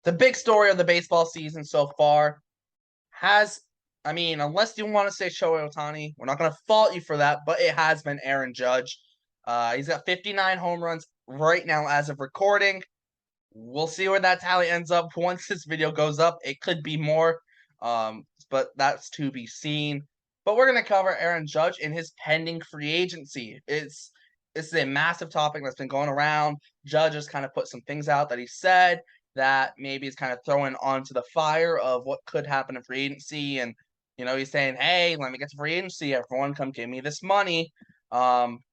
the big story of the baseball season so far has, I mean, unless you want to say Shohei Ohtani, we're not going to fault you for that, but it has been Aaron Judge. He's got 59 home runs right now as of recording. We'll see where that tally ends up once this video goes up. It could be more, but that's to be seen. But we're going to cover Aaron Judge in his pending free agency. It's a massive topic that's been going around. Judge has kind of put some things out that he said that maybe is kind of throwing onto the fire of what could happen in free agency. And, he's saying, hey, let me get to free agency. Everyone come give me this money,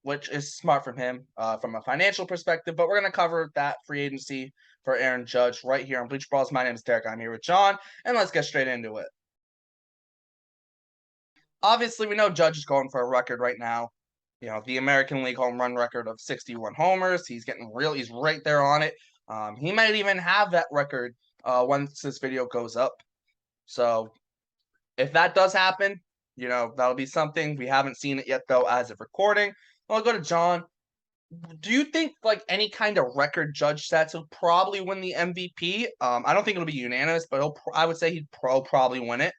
which is smart from him from a financial perspective. But we're going to cover that free agency for Aaron Judge right here on Bleacher Brawls. My name is Derek. I'm here with John, and let's get straight into it. Obviously, we know Judge is going for a record right now. The American League home run record of 61 homers. He's right there on it. He might even have that record once this video goes up. So if that does happen, that'll be something. We haven't seen it yet, though, as of recording. I'll go to John. Do you think like any kind of record Judge sets will probably win the MVP? I don't think it'll be unanimous, but I would say he'd probably win it.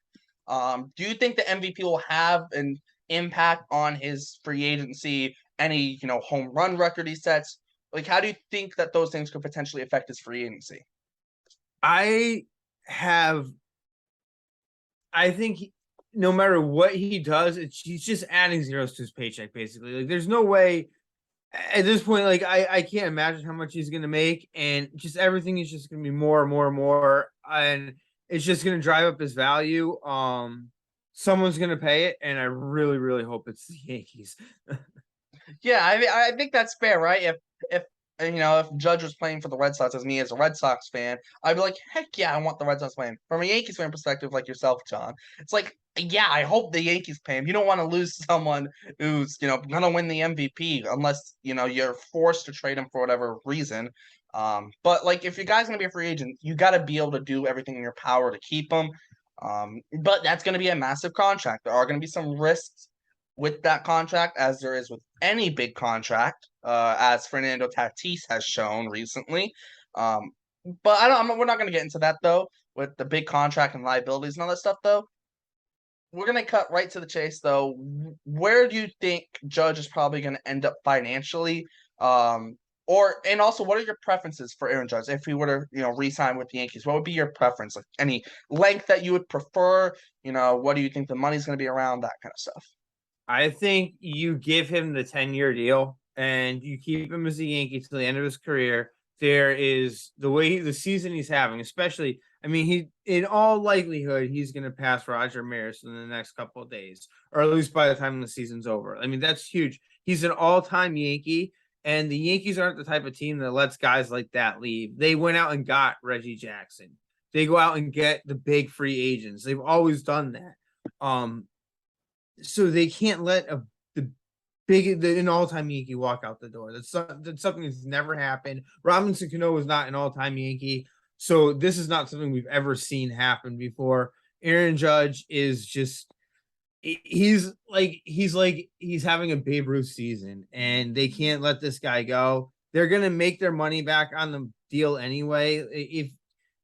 Do you think the MVP will have an impact on his free agency? Any home run record he sets? Like, how do you think that those things could potentially affect his free agency? I think no matter what he does, he's just adding zeros to his paycheck, basically. Like, there's no way at this point, like I can't imagine how much he's gonna make, and just everything is just gonna be more and more and more, and it's just gonna drive up his value. Someone's gonna pay it, and I really, really hope it's the Yankees. Yeah, I think that's fair, right? If Judge was playing for the Red Sox as me as a Red Sox fan, I'd be like, heck yeah, I want the Red Sox playing. From a Yankees fan perspective, like yourself, John, it's like, yeah, I hope the Yankees pay him. You don't want to lose someone who's gonna win the MVP unless you're forced to trade him for whatever reason. But like if your guy's gonna be a free agent, you got to be able to do everything in your power to keep him. But that's gonna be a massive contract. There are gonna be some risks with that contract, as there is with any big contract, as Fernando Tatis has shown recently. But we're not going to get into that though, with the big contract and liabilities and all that stuff. Though we're going to cut right to the chase. Though, where do you think Judge is probably going to end up financially? And also, what are your preferences for Aaron Judge if he were to re-sign with the Yankees? What would be your preference? Like any length that you would prefer? What do you think the money's going to be around? That kind of stuff. I think you give him the 10-year deal and you keep him as a Yankee till the end of his career. There is the way the season he's having, especially. I mean, he in all likelihood he's going to pass Roger Maris in the next couple of days, or at least by the time the season's over. I mean, that's huge. He's an all-time Yankee, and the Yankees aren't the type of team that lets guys like that leave. They went out and got Reggie Jackson. They go out and get the big free agents. They've always done that. So they can't let an all-time Yankee walk out the door. That's something that's never happened. Robinson Cano was not an all-time Yankee, so this is not something we've ever seen happen before. Aaron Judge is just he's having a Babe Ruth season, and they can't let this guy go. They're gonna make their money back on the deal anyway. If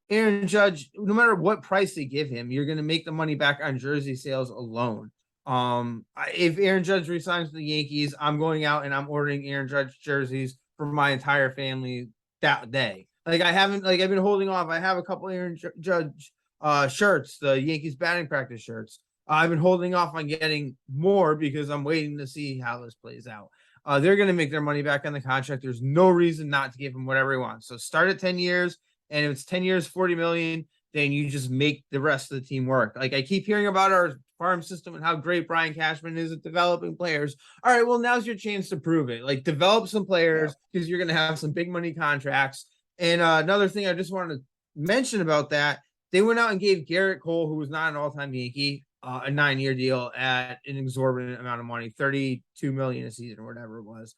Aaron Judge, no matter what price they give him, you're gonna make the money back on jersey sales alone. If Aaron Judge resigns to the Yankees, I'm going out and I'm ordering Aaron Judge jerseys for my entire family that day. Like I've been holding off. I have a couple Aaron Judge shirts, the Yankees batting practice shirts. I've been holding off on getting more because I'm waiting to see how this plays out. They're going to make their money back on the contract. There's no reason not to give him whatever he wants. So start at 10 years, and if it's 10 years, 40 million, then you just make the rest of the team work. Like I keep hearing about our farm system and how great Brian Cashman is at developing players. All right, well, now's your chance to prove it. Like develop some players because you're going to have some big money contracts. And another thing I just wanted to mention about that, they went out and gave Garrett Cole, who was not an all-time Yankee, a 9-year deal at an exorbitant amount of money, $32 million a season or whatever it was.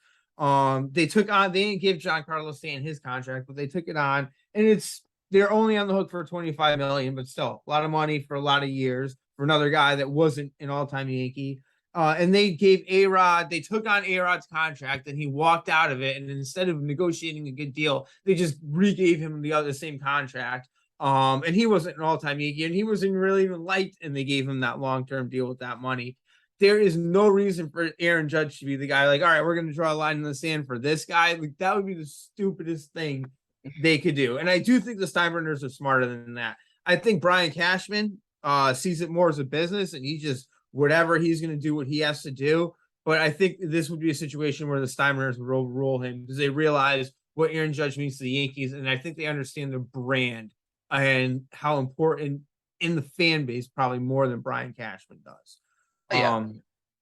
They didn't give Giancarlo Stanton his contract, but they took it on, and they're only on the hook for $25 million, but still a lot of money for a lot of years for another guy that wasn't an all-time Yankee. And they gave they took on A-Rod's contract, and he walked out of it. And instead of negotiating a good deal, they just re-gave him the same contract. And he wasn't an all-time Yankee, and he wasn't really even liked, and they gave him that long-term deal with that money. There is no reason for Aaron Judge to be the guy like, all right, we're going to draw a line in the sand for this guy. Like, that would be the stupidest thing they could do. And I do think the Steinbrenners are smarter than that. I think Brian Cashman sees it more as a business, and he just, whatever he's going to do, what he has to do. But I think this would be a situation where the Steinbrenners would overrule him because they realize what Aaron Judge means to the Yankees, and I think they understand the brand and how important in the fan base, probably more than Brian Cashman does. Yeah,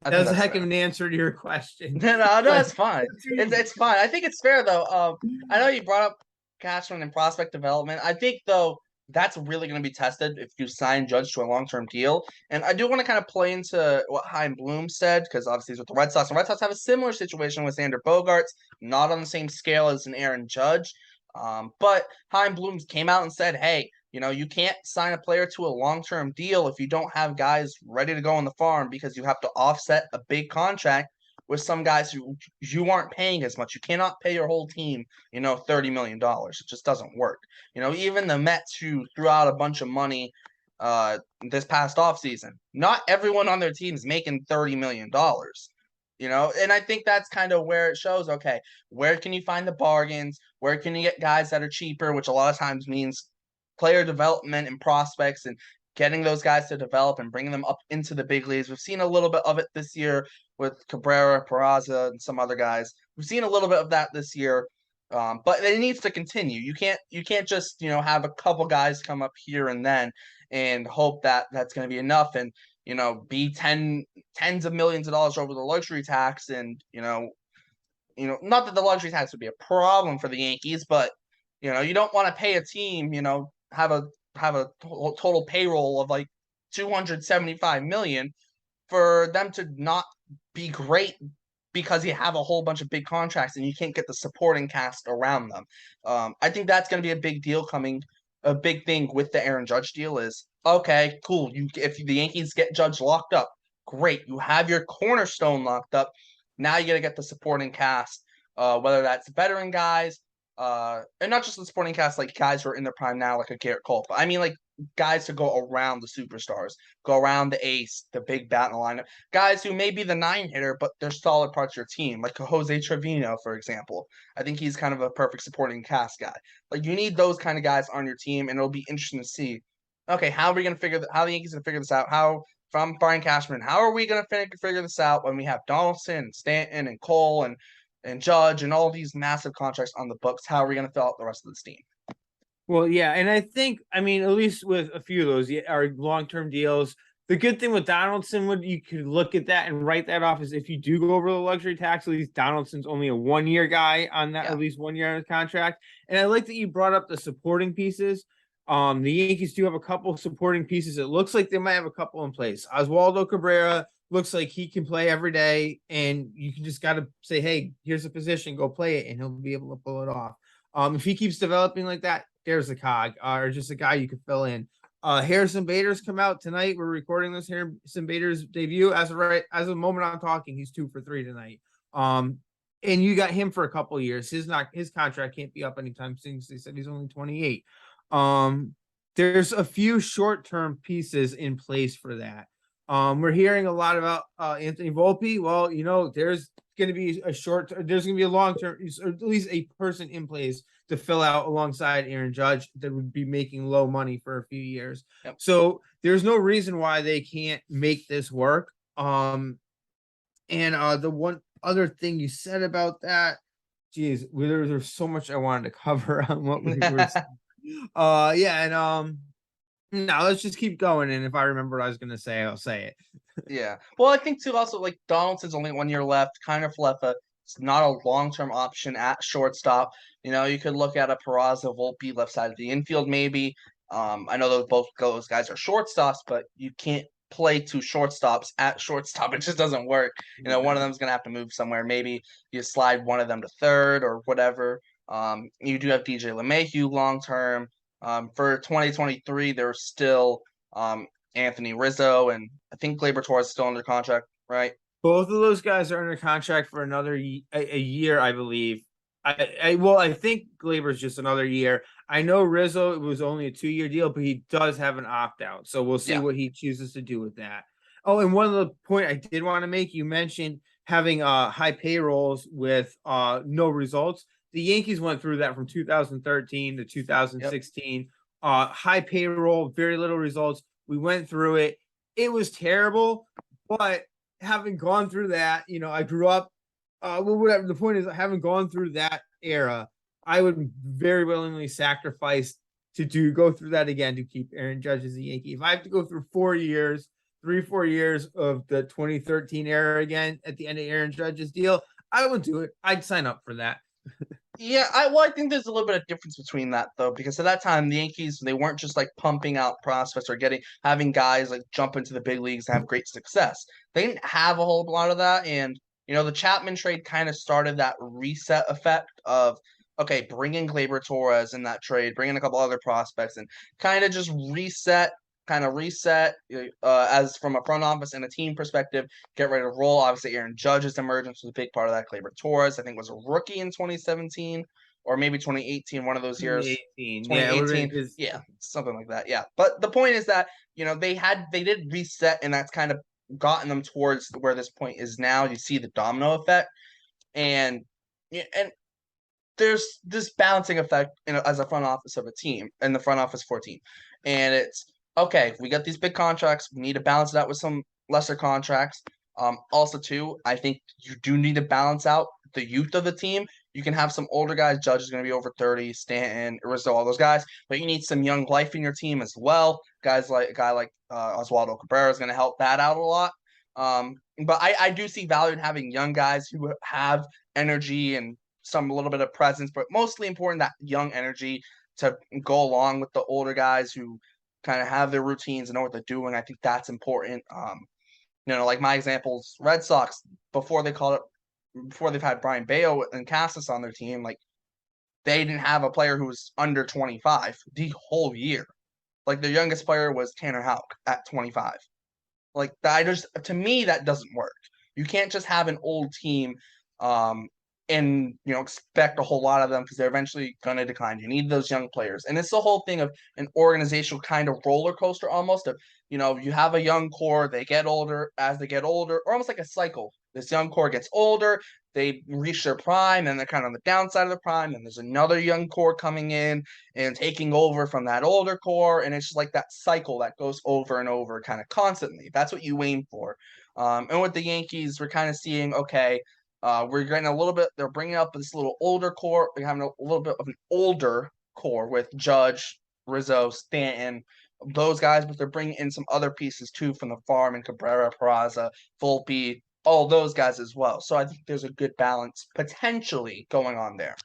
That was a heck of an answer to your question. No, it's fine. It's fine. I think it's fair though. I know you brought up Cashman and prospect development. I think though that's really going to be tested if you sign Judge to a long-term deal. And I do want to kind of play into what Chaim Bloom said because obviously he's with the Red Sox. The Red Sox have a similar situation with Xander Bogaerts, not on the same scale as an Aaron Judge. But Chaim Bloom came out and said, "Hey, you can't sign a player to a long-term deal if you don't have guys ready to go on the farm because you have to offset a big contract with some guys who you aren't paying as much. You cannot pay your whole team, $30 million. It just doesn't work. Even the Mets who threw out a bunch of money this past offseason, not everyone on their team is making $30 million. And I think that's kind of where it shows, okay, where can you find the bargains? Where can you get guys that are cheaper, which a lot of times means player development and prospects and getting those guys to develop and bringing them up into the big leagues. We've seen a little bit of it this year with Cabrera, Peraza, and some other guys. We've seen a little bit of that this year, but it needs to continue. You can't just have a couple guys come up here and then and hope that that's going to be enough and be tens of millions of dollars over the luxury tax and not that the luxury tax would be a problem for the Yankees, but you don't want to pay a team have a total payroll of like 275 million for them to not be great because you have a whole bunch of big contracts and you can't get the supporting cast around them. I think that's going to be a big deal coming. A big thing with the Aaron Judge deal is okay, cool. If the Yankees get Judge locked up, great. You have your cornerstone locked up. Now you got to get the supporting cast, whether that's veteran guys, and not just the supporting cast, like guys who are in their prime now, like a Garrett Cole. But I mean, like guys to go around the superstars, go around the ace, the big bat in the lineup. Guys who may be the 9-hitter, but they're solid parts of your team, like Jose Trevino, for example. I think he's kind of a perfect supporting cast guy. Like you need those kind of guys on your team, and it'll be interesting to see. Okay, how are we going to how the Yankees going to figure this out? How from Brian Cashman, how are we going to figure this out when we have Donaldson, Stanton, and Cole and Judge and all these massive contracts on the books? How are we going to fill out the rest of this team? Well, yeah, and I think, at least with a few of those are long-term deals. The good thing with Donaldson you could look at that and write that off is if you do go over the luxury tax, at least Donaldson's only a 1-year guy on that, at least 1 year on his contract. And I like that you brought up the supporting pieces. The Yankees do have a couple supporting pieces. It looks like they might have a couple in place. Oswaldo Cabrera looks like he can play every day, and you can just got to say, hey, here's a position, go play it, and he'll be able to pull it off. If he keeps developing like that, there's a cog, or just a guy you could fill in. Harrison Bader's come out tonight. We're recording this Harrison Bader's debut. As of the moment I'm talking, he's 2 for 3 tonight. And you got him for a couple of years. His contract can't be up anytime soon. They said he's only 28. There's a few short-term pieces in place for that. We're hearing a lot about Anthony Volpe. Well, there's going to be a long-term, or at least a person in place to fill out alongside Aaron Judge that would be making low money for a few years. Yep. So there's no reason why they can't make this work. And the one other thing you said about that, geez, there's so much I wanted to cover on what we were saying. No, let's just keep going. And if I remember what I was going to say, I'll say it. Yeah. Well, I think too, also like Donaldson's only 1 year left. Kind of left it's not a long-term option at shortstop. You could look at a Peraza, Volpe, left side of the infield, maybe. I know both those guys are shortstops, but you can't play 2 shortstops at shortstop. It just doesn't work. One of them's gonna have to move somewhere. Maybe you slide one of them to third or whatever. You do have DJ LeMahieu long-term. For 2023, there's still Anthony Rizzo, and I think Gleyber Torres is still under contract, right? Both of those guys are under contract for another a year, I believe. I think Glaber's just another year. I know Rizzo, it was only a 2-year deal, but he does have an opt out. So we'll see Yeah. what he chooses to do with that. Oh, and one of the point I did want to make, you mentioned having high payrolls with no results. The Yankees went through that from 2013 to Yep. 2016. High payroll, very little results. We went through it. It was terrible, but having gone through that, I grew up well, whatever. The point is, having gone through that era, I would very willingly sacrifice to go through that again to keep Aaron Judge as a Yankee. If I have to go through 4 years, 3, 4 years of the 2013 era again at the end of Aaron Judge's deal, I would do it. I'd sign up for that. Yeah, I think there's a little bit of difference between that though, because at that time the Yankees they weren't just like pumping out prospects or having guys like jump into the big leagues and have great success. They didn't have a whole lot of that, and the Chapman trade kind of started that reset effect of okay, bringing Gleyber Torres in that trade, bringing a couple other prospects, and kind of just reset as from a front office and a team perspective, get ready to roll. Obviously, Aaron Judge's emergence was a big part of that. Gleyber Torres, I think, was a rookie in 2017 or maybe 2018, one of those years. 2018. Yeah, it would have been 2018, because yeah, something like that. Yeah, but the point is that they did reset, and that's kind of gotten them towards where this point is now. You see the domino effect, and and there's this balancing effect as a front office of a team and the front office for a team. And it's okay, we got these big contracts, we need to balance it out with some lesser contracts. Also too, I think you do need to balance out the youth of the team. You can have some older guys. Judge is going to be over 30, Stanton, Rizzo, all those guys, but you need some young life in your team as well. Guys like a guy like Oswaldo Cabrera is going to help that out a lot. But I do see value in having young guys who have energy and some a little bit of presence, but mostly important that young energy to go along with the older guys who kind of have their routines and know what they're doing. I think that's important. Like my examples, Red Sox before they've had Brian Bayo and Cassis on their team, like they didn't have a player who was under 25 the whole year. Like their youngest player was Tanner Houck at 25. Like that, to me that doesn't work. You can't just have an old team, um, and expect a whole lot of them because they're eventually gonna decline. You need those young players, and it's the whole thing of an organizational kind of roller coaster almost. Of you have a young core, they get older as they get older, or almost like a cycle. This young core gets older, they reach their prime, and they're kind of on the downside of the prime, and there's another young core coming in and taking over from that older core. And it's just like that cycle that goes over and over kind of constantly. That's what you aim for. And with the Yankees, we're kind of seeing, okay, we're getting a little bit, they're bringing up this little older core. We're having a little bit of an older core with Judge, Rizzo, Stanton, those guys, but they're bringing in some other pieces too from the farm and Cabrera, Peraza, Volpe, all those guys as well. So I think there's a good balance potentially going on there.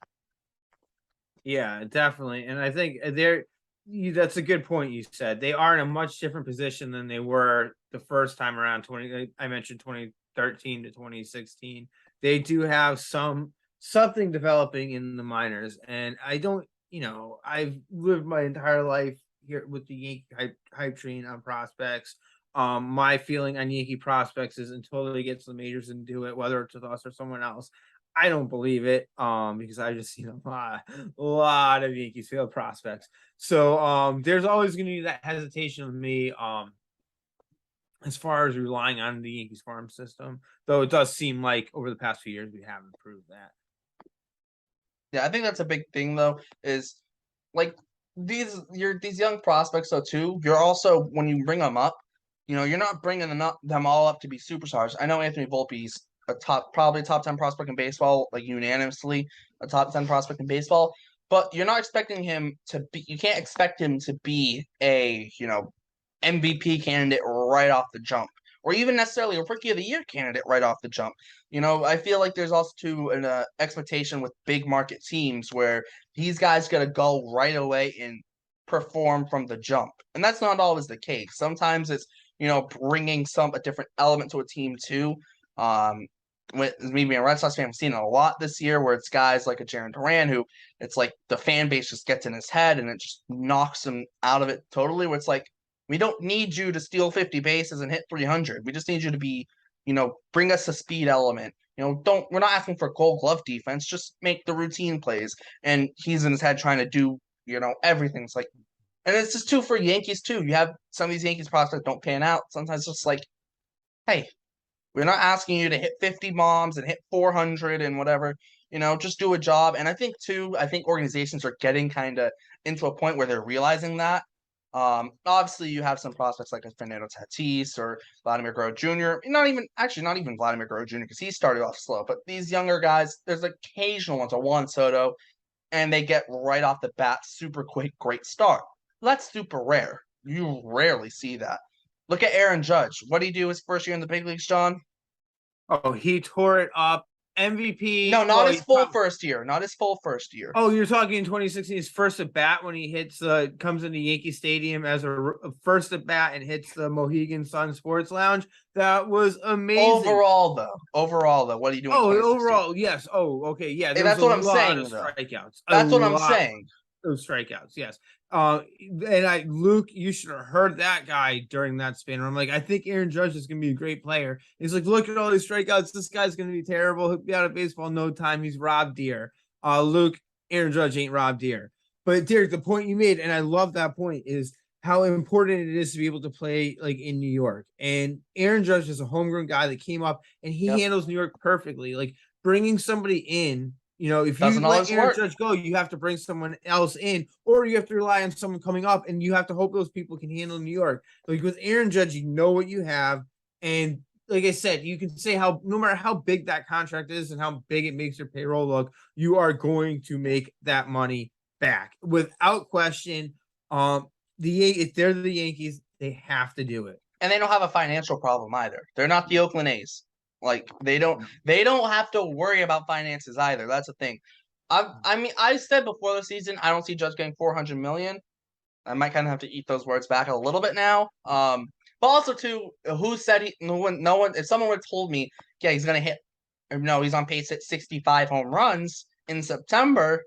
Yeah, definitely. And I think that's a good point you said. They are in a much different position than they were the first time around 20 I mentioned 2013 to 2016. They do have something developing in the minors, and I don't, I've lived my entire life here with the Yankee hype train on prospects. My feeling on Yankee prospects is until they get to the majors and do it, whether it's with us or someone else, I don't believe it, because I just seen a lot of Yankees field prospects. So there's always going to be that hesitation of me, as far as relying on the Yankees farm system. Though it does seem like over the past few years we have improved that. Yeah, I think that's a big thing though, is like these young prospects though too. You're also when you bring them up, you're not bringing them all up to be superstars. I know Anthony Volpe's probably top 10 prospect in baseball, like unanimously a top 10 prospect in baseball. But you're not expecting him to be. You can't expect him to be a MVP candidate right off the jump, or even necessarily a Rookie of the Year candidate right off the jump. I feel like there's also too an expectation with big market teams where these guys got to go right away and perform from the jump, and that's not always the case. Sometimes it's bringing a different element to a team too. With me being a Red Sox fan, I've seen it a lot this year where it's guys like a Jarren Duran who it's like the fan base just gets in his head and it just knocks him out of it totally. Where it's like we don't need you to steal 50 bases and hit 300. We just need you to be, bring us a speed element. we're not asking for gold glove defense. Just make the routine plays. And he's in his head trying to do, everything. It's like, and it's just true for Yankees too. You have some of these Yankees prospects don't pan out. Sometimes it's just like, hey, we're not asking you to hit 50 bombs and hit 400 and whatever. Just do a job. And I think organizations are getting kind of into a point where they're realizing that. Obviously, you have some prospects like Fernando Tatis or Vladimir Guerrero Jr. Not even Vladimir Guerrero Jr. because he started off slow. But these younger guys, there's occasional ones, a Juan Soto, and they get right off the bat super quick, great start. That's super rare. You rarely see that. Look at Aaron Judge. What did he do his first year in the big leagues, John? Oh, he tore it up. MVP. No, not his full first year. Not his full first year. Oh, you're talking in 2016, his first at bat when he comes into Yankee Stadium as a first at bat and hits the Mohegan Sun Sports Lounge. That was amazing. Overall, though, what are you doing? Oh, overall, yes. Oh, okay, yeah. That's what I'm saying. Strikeouts. That's what I'm saying. Those strikeouts, yes. Luke, you should have heard that guy during that spin. I'm like, I think Aaron Judge is going to be a great player. He's like, look at all these strikeouts. This guy's going to be terrible. He'll be out of baseball in no time. He's Rob Deere. Luke, Aaron Judge ain't Rob Deere. But Derek, the point you made, and I love that point, is how important it is to be able to play like in New York. And Aaron Judge is a homegrown guy that came up and he handles New York perfectly. Like bringing somebody in. If you let Aaron Judge go, you have to bring someone else in, or you have to rely on someone coming up, and you have to hope those people can handle New York. Like with Aaron Judge, you know what you have, and like I said, you can say how no matter how big that contract is and how big it makes your payroll look, you are going to make that money back without question. If they're the Yankees, they have to do it, and they don't have a financial problem either. They're not the Oakland A's. Like they don't have to worry about finances either. That's the thing. I said before the season I don't see Judge getting 400 million. I might kind of have to eat those words back a little bit now. But also too, who said no one if someone would have told me, yeah, he's gonna hit he's on pace at 65 home runs in September,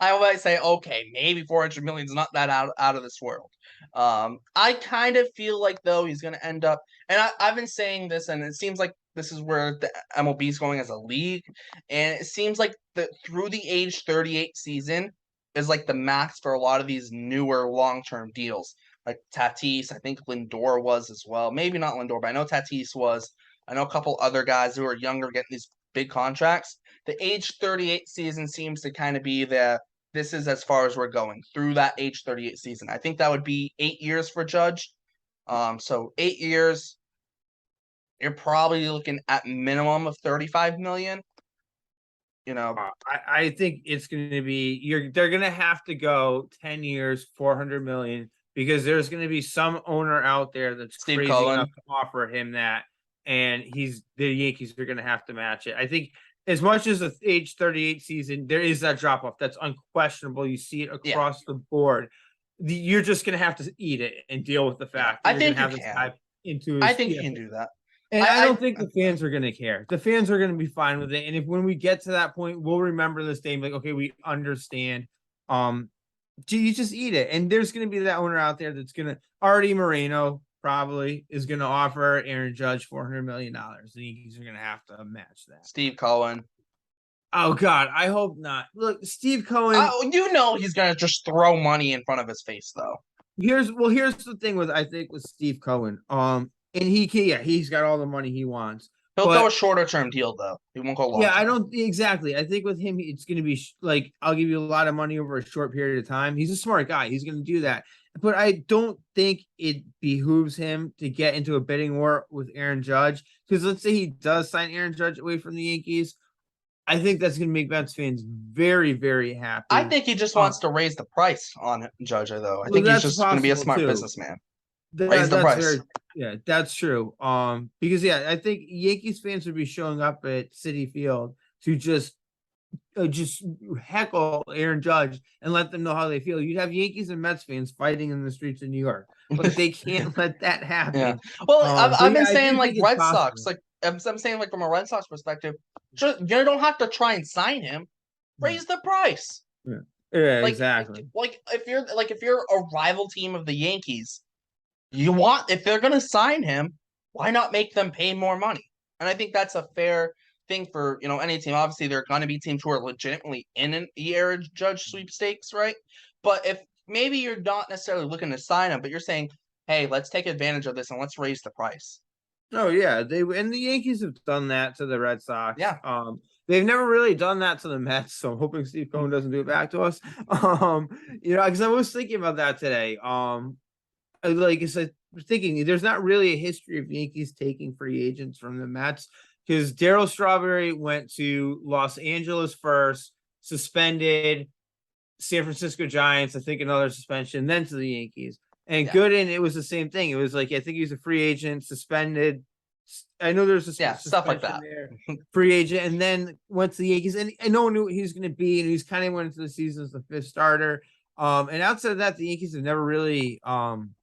I might say, okay, maybe 400 million is not that out of this world. I kind of feel like though he's gonna end up, and I've been saying this, and it seems like this is where the MLB is going as a league, and it seems like through the age 38 season is like the max for a lot of these newer long-term deals. Like Tatis, I think Lindor was as well. Maybe not Lindor, but I know Tatis was. I know a couple other guys who are younger getting these big contracts. The age 38 season seems to kind of be this is as far as we're going through that age 38 season. I think that would be 8 years for Judge. So 8 years, you're probably looking at minimum of 35 million. I think it's going to be they're going to have to go 10 years, 400 million, because there's going to be some owner out there that's Steve crazy Cohen. enough to offer him that, and the Yankees are going to have to match it. I think as much as the age 38 season, there is that drop off. That's unquestionable. You see it across the board. You're just going to have to eat it and deal with the fact. I think you can. I think you can do that. And I don't think the fans are going to care. The fans are going to be fine with it. And when we get to that point, we'll remember this day and be like, okay, we understand. You just eat it. And there's going to be that owner out there that's going to, Artie Moreno probably is going to offer Aaron Judge $400 million. The Yankees are going to have to match that. Steve Cohen. Oh, God, I hope not. Look, Steve Cohen. He's going to just throw money in front of his face, though. Here's the thing with Steve Cohen. And he's got all the money he wants. He'll go a shorter term deal though. He won't go long. Yeah, I don't exactly. I think with him, it's going to be like I'll give you a lot of money over a short period of time. He's a smart guy. He's going to do that. But I don't think it behooves him to get into a bidding war with Aaron Judge, because let's say he does sign Aaron Judge away from the Yankees. I think that's going to make Mets fans very, very happy. I think he just wants to raise the price on Judge, though. I think he's just going to be a smart businessman. Raise the price. That's true. Because I think Yankees fans would be showing up at Citi Field to just heckle Aaron Judge and let them know how they feel. You'd have Yankees and Mets fans fighting in the streets of New York, but they can't let that happen. Yeah. Well, I've been saying like Red Sox, like I'm saying like from a Red Sox perspective, you don't have to try and sign him. Raise the price. Yeah, exactly. Like if you're a rival team of the Yankees, if they're gonna sign him, why not make them pay more money? And I think that's a fair thing for any team. Obviously, there are going to be teams who are legitimately in an Aaron Judge sweepstakes, right? But if maybe you're not necessarily looking to sign him, but you're saying, hey, let's take advantage of this and let's raise the price. Oh yeah, and the Yankees have done that to the Red Sox. Yeah. They've never really done that to the Mets, so I'm hoping Steve Cohen doesn't do it back to us. Because I was thinking about that today. Like I said, thinking there's not really a history of Yankees taking free agents from the Mets because Darryl Strawberry went to Los Angeles first, suspended, San Francisco Giants, I think another suspension, then to the Yankees. And Gooden, it was the same thing. It was like I think he was a free agent, suspended. I know there's a stuff like that. There, free agent, and then went to the Yankees, and no one knew what he was going to be, and he was kind of went into the season as the fifth starter. And outside of that, the Yankees have never really gone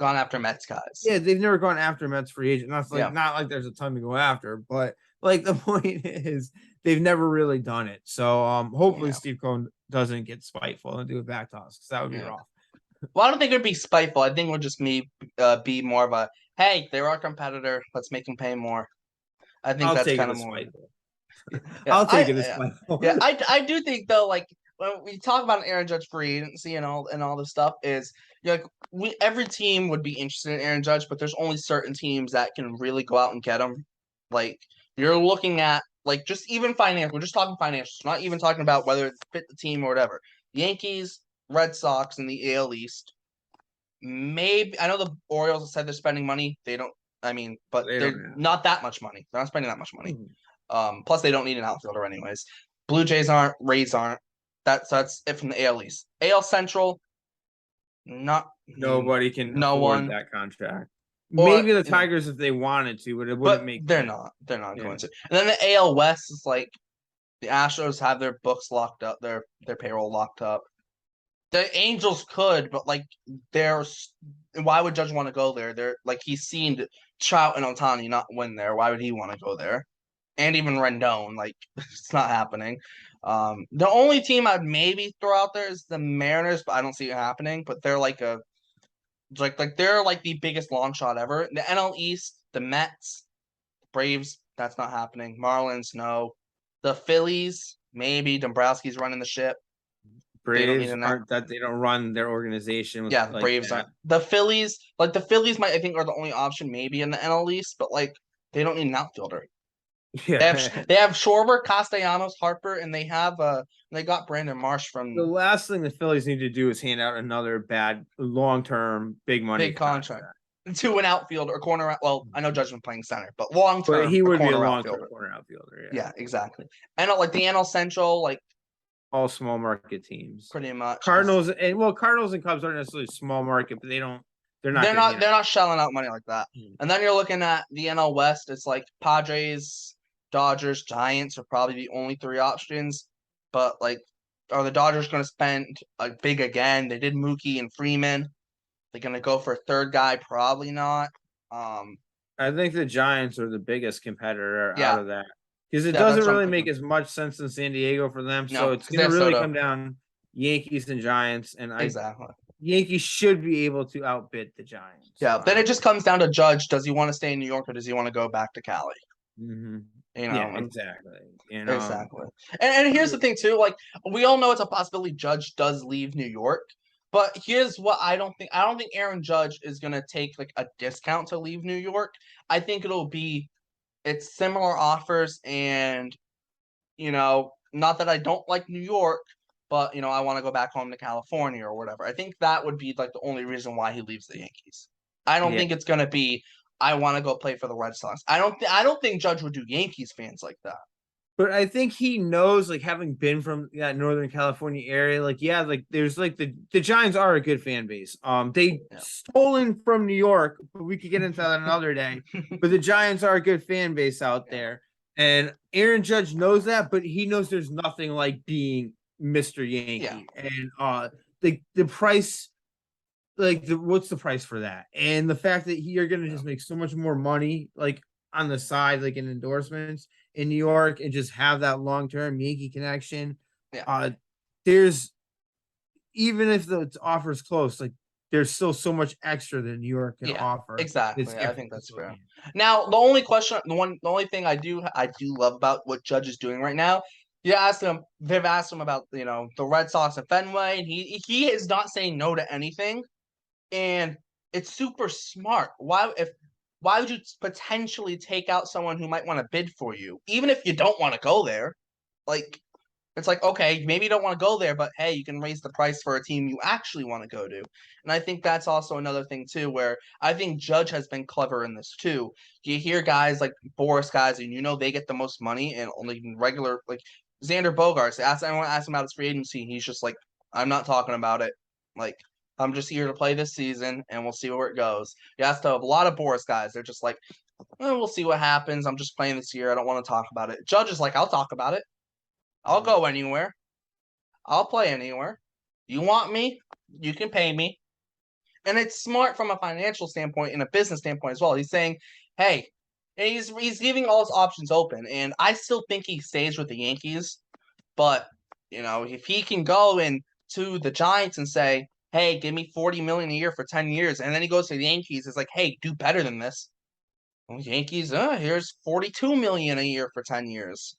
after Mets guys. Yeah, they've never gone after Mets free agent. Not like there's a ton to go after, but like the point is they've never really done it. So hopefully Steve Cohen doesn't get spiteful and do it back to us because that would be rough. Well, I don't think it would be spiteful. I think it would just be more of a, hey, they're our competitor. Let's make them pay more. I think that's kind of more. I'll take it as spiteful. Yeah, I do think though, like when we talk about an Aaron Judge free agency and all this stuff, is every team would be interested in Aaron Judge, but there's only certain teams that can really go out and get him. Like you're looking at like just even financial. We're just talking financials, not even talking about whether it fit the team or whatever. Yankees, Red Sox in the AL East. Maybe I know the Orioles said they're spending money. They don't. I mean, but they're not that much money. They're not spending that much money. Plus, they don't need an outfielder anyways. Blue Jays aren't. Rays aren't. That's it from the AL East. AL Central. Nobody can afford that contract. Maybe the Tigers if they wanted to, but it wouldn't make. They're not. They're not going to. And then the AL West is like the Astros have their books locked up, their payroll locked up. The Angels could, but like why would Judge want to go there? They're like he's seen Trout and Ohtani not win there. Why would he want to go there? And even Rendon, like it's not happening. The only team I'd maybe throw out there is the Mariners, but I don't see it happening. But they're like they're like the biggest long shot ever. The NL East, the Mets, Braves, that's not happening. Marlins, no. The Phillies, maybe. Dombrowski's running the ship. Braves aren't that they don't run their organization. The Braves aren't. The Phillies, I think are the only option maybe in the NL East, but like they don't need an outfielder. Yeah, they have Schwarber, Castellanos, Harper, and they got Brandon Marsh from. The last thing the Phillies need to do is hand out another bad long-term big contract to an outfielder or corner. Well, I know Judge been playing center, but long-term, but he would be a long-term corner outfielder. Yeah, exactly. And like the NL Central, like. All small market teams, pretty much. Cardinals and Cubs aren't necessarily small market, but they're not shelling out money like that. And then you're looking at the NL West. It's like Padres, Dodgers, Giants are probably the only three options. But like, are the Dodgers going to spend big again? They did Mookie and Freeman. They're going to go for a third guy? Probably not. I think the Giants are the biggest competitor out of that. Because it doesn't really make as much sense in San Diego for them. So it's going to really come down Yankees and Giants. And Yankees should be able to outbid the Giants. Yeah. Then it just comes down to Judge. Does he want to stay in New York or does he want to go back to Cali? Mm-hmm. Exactly. Exactly. And here's the thing too. Like we all know it's a possibility Judge does leave New York. But here's what I don't think Aaron Judge is going to take like a discount to leave New York. I think it's similar offers and, not that I don't like New York, but, I want to go back home to California or whatever. I think that would be like the only reason why he leaves the Yankees. I don't think it's going to be, I want to go play for the Red Sox. I don't think Judge would do Yankees fans like that. But I think he knows, like, having been from that Northern California area, like, there's like the Giants are a good fan base. Stolen from New York, but we could get into that another day. But the Giants are a good fan base out there. And Aaron Judge knows that, but he knows there's nothing like being Mr. Yankee. Yeah. And the price, what's the price for that? And the fact that you're gonna just make so much more money, like on the side, like in endorsements in New York, and just have that long-term Yankee connection. Yeah. There's even if the offer's close, like there's still so much extra that New York can Yeah, offer. It's exactly. I different think than that's fair. Philly. Now, the only thing I do love about what Judge is doing right now. Viv asked him about the Red Sox and Fenway, and he is not saying no to anything, and it's super smart. Why would you potentially take out someone who might want to bid for you, even if you don't want to go there? Like, it's like, okay, maybe you don't want to go there, but hey, you can raise the price for a team you actually want to go to. And I think that's also another thing too, where I think Judge has been clever in this too. You hear guys like Boris guys, and they get the most money, and only regular like Xander Bogaerts. Anyone ask him about his free agency, he's just like, I'm not talking about it. Like, I'm just here to play this season, and we'll see where it goes. You ask a lot of Boris guys, they're just like, we'll see what happens. I'm just playing this year. I don't want to talk about it. Judge is like, I'll talk about it. I'll go anywhere. I'll play anywhere. You want me? You can pay me. And it's smart from a financial standpoint and a business standpoint as well. He's saying, hey, and he's giving all his options open. And I still think he stays with the Yankees. But, if he can go to the Giants and say, hey, give me $40 million a year for 10 years, and then he goes to the Yankees, it's like, hey, do better than this. Well, Yankees, here's $42 million a year for 10 years.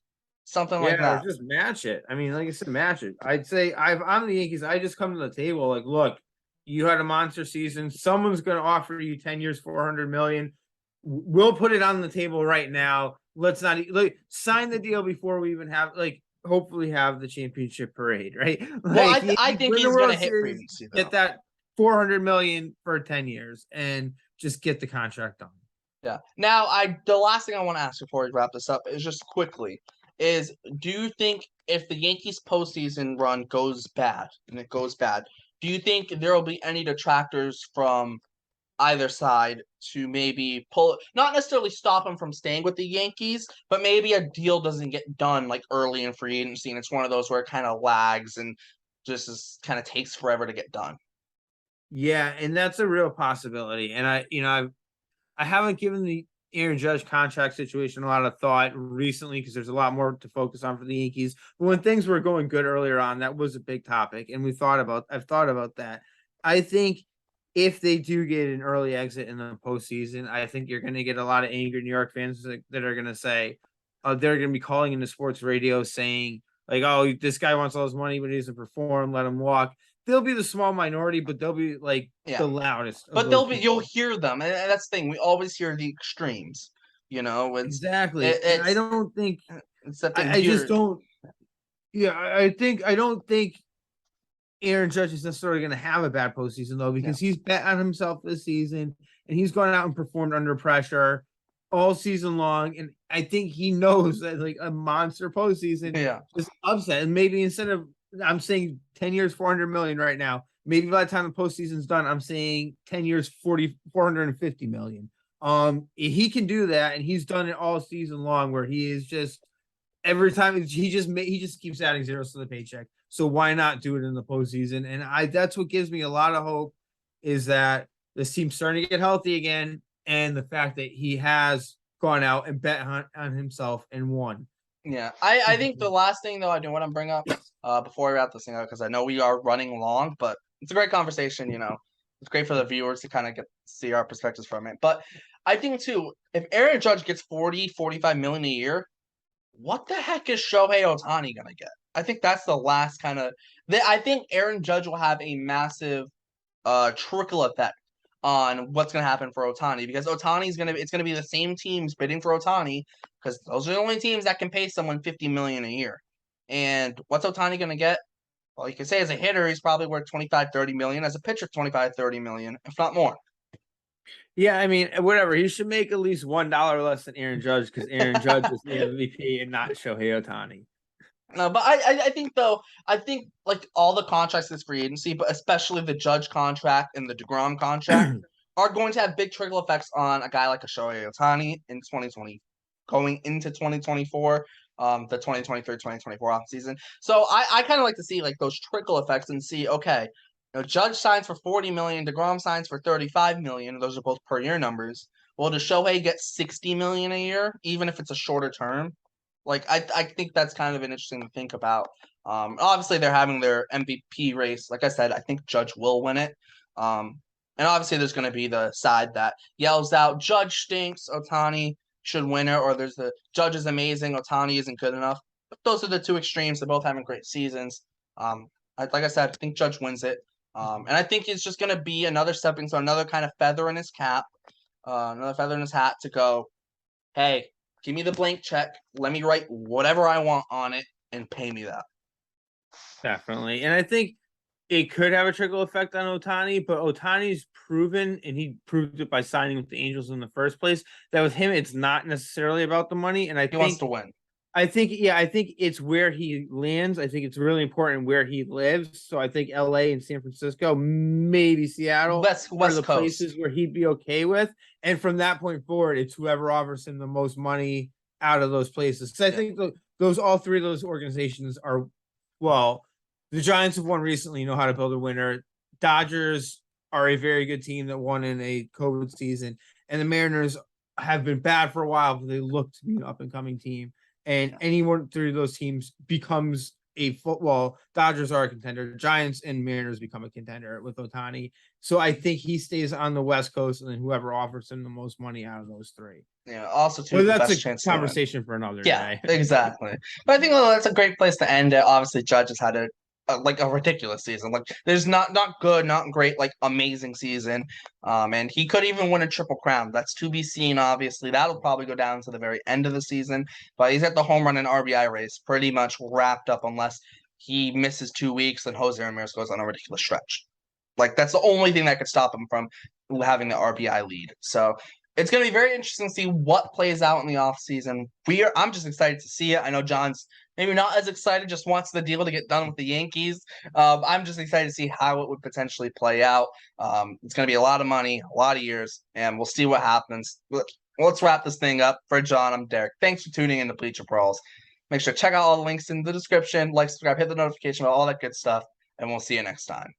Something like Yeah, or that. just match it. I mean, like I said, match it. I'd say I'm the Yankees. I just come to the table like, look, you had a monster season. Someone's going to offer you 10 years, 400 million. We'll put it on the table right now. Let's not sign the deal before we even have hopefully have the championship parade, right? Well, Like I Yankees think win the he's gonna World hit free Series, agency get though. that 400 million for 10 years, and just get the contract done. Yeah. Now, the last thing I want to ask before we wrap this up is just quickly do you think if the Yankees postseason run goes bad and it goes bad, do you think there will be any detractors from either side to maybe pull, not necessarily stop him from staying with the Yankees, but maybe a deal doesn't get done like early in free agency, and it's one of those where it kind of lags and just kind of takes forever to get done? Yeah, and that's a real possibility. And I haven't given the Aaron Judge contract situation a lot of thought recently because there's a lot more to focus on for the Yankees. But when things were going good earlier on, that was a big topic, and I've thought about that. I think if they do get an early exit in the postseason, I think you're going to get a lot of angry New York fans that are going to say, they're going to be calling into sports radio saying like, "Oh, this guy wants all his money, but he doesn't perform. Let him walk." They'll be the small minority, but they'll be like Yeah. the loudest of But those you'll people. hear them, and that's the thing. We always hear the extremes. Exactly. And I It's don't think it's that thing. I just don't yeah, I don't think Aaron Judge is necessarily gonna have a bad postseason though, Yeah, because he's bet on himself this season and he's gone out and performed under pressure all season long. And I think he knows that like a monster postseason yeah, is upset. And maybe instead of I'm saying 10 years, 400 million right now, maybe by the time the postseason's done, I'm saying 10 years, 450 million. He can do that, and he's done it all season long where he is just every time he just keeps adding zeros to the paycheck. So why not do it in the postseason? And that's what gives me a lot of hope is that this team's starting to get healthy again, and the fact that he has gone out and bet on himself and won. yeah. I think the last thing though I do want to bring up before we wrap this thing out, because I know we are running long, but it's a great conversation. It's great for the viewers to kind of get see our perspectives from it. But I think too, if Aaron Judge gets 45 million a year, what the heck is Shohei Ohtani gonna get? I think that's the last kind of. I think Aaron Judge will have a massive trickle effect on what's going to happen for Ohtani, because it's going to be the same teams bidding for Ohtani, because those are the only teams that can pay someone $50 million a year. And what's Ohtani going to get? Well, you can say as a hitter, he's probably worth 25, 30 million. As a pitcher, 25, 30 million, if not more. Yeah, I mean, whatever. He should make at least $1 less than Aaron Judge because Aaron Judge is the MVP and not Shohei Ohtani. No, but I think though, I think like all the contracts this free agency, but especially the Judge contract and the DeGrom contract, are going to have big trickle effects on a guy like a Shohei Ohtani in 2020, going into 2024, the 2023-2024 off season. So I kind of like to see like those trickle effects and see, okay, Judge signs for 40 million, DeGrom signs for 35 million. Those are both per year numbers. Well, does Shohei get 60 million a year, even if it's a shorter term? Like I think that's kind of an interesting to think about. Obviously they're having their MVP race. Like I said, I think Judge will win it. And obviously there's going to be the side that yells out, Judge stinks, Otani should win it, or there's the Judge is amazing, Otani isn't good enough. But those are the two extremes. They're both having great seasons. Like I said, I think Judge wins it. And I think it's just going to be another stepping stone, another kind of feather in his cap, another feather in his hat to go, hey, give me the blank check. Let me write whatever I want on it and pay me that. Definitely. And I think it could have a trickle effect on Otani, but Otani's proven, and he proved it by signing with the Angels in the first place, that with him, it's not necessarily about the money. And he wants to win. I think it's where he lands. I think it's really important where he lives. So I think LA and San Francisco, maybe Seattle, West are the Coast places where he'd be okay with. And from that point forward, it's whoever offers him the most money out of those places. Because I think those all three of those organizations are, well, the Giants have won recently, know how to build a winner. Dodgers are a very good team that won in a COVID season. And the Mariners have been bad for a while, but they look to be an up and coming team. And anyone through those teams becomes a football. Dodgers are a contender. Giants and Mariners become a contender with Otani. So I think he stays on the West Coast, and then whoever offers him the most money out of those three. Yeah. Also, too, well, the that's best a chance conversation for another day. day. Exactly. But I think that's a great place to end it. Obviously, Judge has had a ridiculous season. Like there's not good, not great, like amazing season. And he could even win a triple crown. That's to be seen. Obviously, that'll probably go down to the very end of the season. But he's at the home run and RBI race, pretty much wrapped up, unless he misses 2 weeks and Jose Ramirez goes on a ridiculous stretch. Like that's the only thing that could stop him from having the RBI lead. So it's going to be very interesting to see what plays out in the offseason. I'm just excited to see it. I know John's maybe not as excited, just wants the deal to get done with the Yankees. I'm just excited to see how it would potentially play out. It's going to be a lot of money, a lot of years, and we'll see what happens. Let's wrap this thing up. For John, I'm Derek. Thanks for tuning in to Bleacher Brawls. Make sure to check out all the links in the description, like, subscribe, hit the notification bell, all that good stuff, and we'll see you next time.